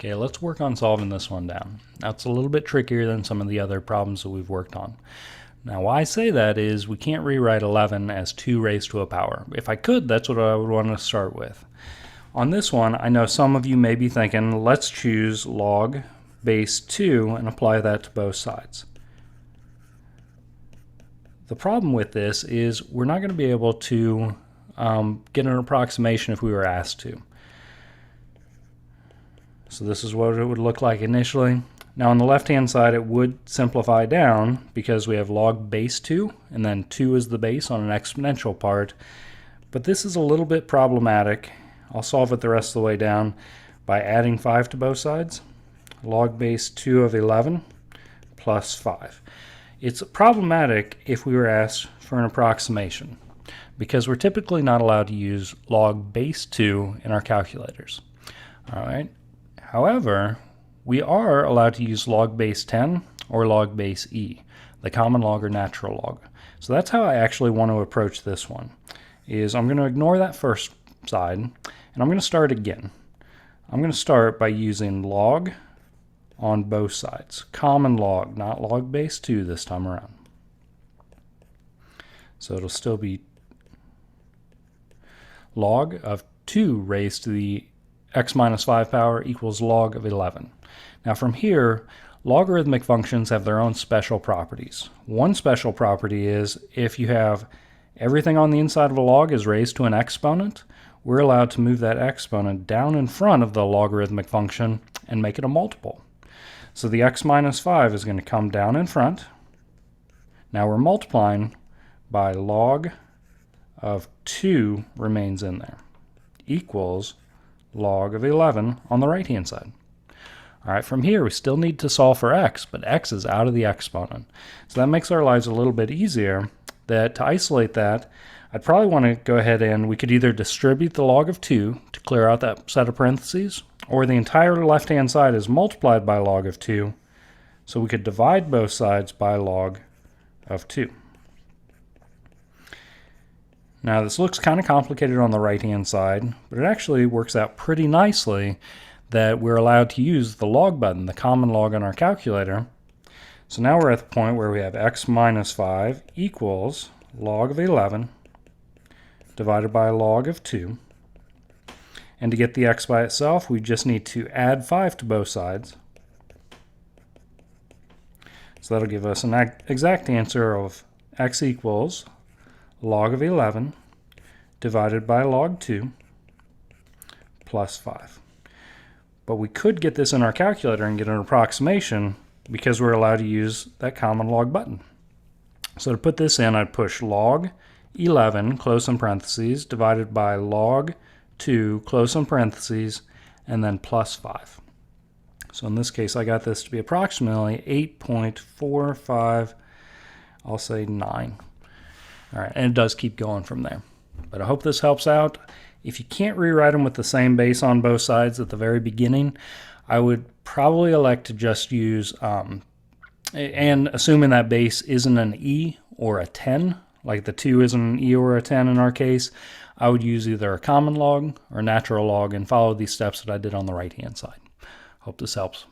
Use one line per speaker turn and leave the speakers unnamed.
Okay, let's work on solving this one down. Now it's a little bit trickier than some of the other problems that we've worked on. Now why I say that is we can't rewrite 11 as 2 raised to a power. If I could, that's what I would want to start with. On this one, I know some of you may be thinking, let's choose log base 2 and apply that to both sides. The problem with this is we're not going to be able to get an approximation if we were asked to. So this is what it would look like initially. Now on the left hand side it would simplify down because we have log base 2 and then 2 is the base on an exponential part. But this is a little bit problematic. I'll solve it the rest of the way down by adding 5 to both sides. Log base 2 of 11 plus 5. It's problematic if we were asked for an approximation because we're typically not allowed to use log base 2 in our calculators. All right. However, we are allowed to use log base 10 or log base e, the common log or natural log. So that's how I actually want to approach this one. Is I'm going to ignore that first side and I'm going to start again. I'm going to start by using log on both sides. Common log, not log base 2 this time around. So it'll still be log of 2 raised to the x minus 5 power equals log of 11. Now from here, logarithmic functions have their own special properties. One special property is if you have everything on the inside of a log is raised to an exponent, we're allowed to move that exponent down in front of the logarithmic function and make it a multiple. So the x minus 5 is going to come down in front. Now we're multiplying by log of 2 remains in there equals log of 11 on the right hand side. All right, from here we still need to solve for x, but x is out of the exponent. So that makes our lives a little bit easier. That to isolate that, I'd probably want to go ahead and we could either distribute the log of 2 to clear out that set of parentheses, or the entire left hand side is multiplied by log of 2, so we could divide both sides by log of 2. Now this looks kind of complicated on the right hand side, but it actually works out pretty nicely that we're allowed to use the log button, the common log on our calculator. So now we're at the point where we have x minus 5 equals log of 11 divided by log of 2. And to get the x by itself, we just need to add 5 to both sides. So that'll give us an exact answer of x equals log of 11 divided by log 2 plus 5. But we could get this in our calculator and get an approximation because we're allowed to use that common log button. So to put this in, I'd push log 11 close in parentheses divided by log 2 close in parentheses and then plus 5. So in this case I got this to be approximately 8.45, I'll say 9. All right, and it does keep going from there. But I hope this helps out. If you can't rewrite them with the same base on both sides at the very beginning, I would probably elect to just use, and assuming that base isn't an e or a 10, like the 2 isn't an e or a 10 in our case, I would use either a common log or natural log and follow these steps that I did on the right hand side. Hope this helps.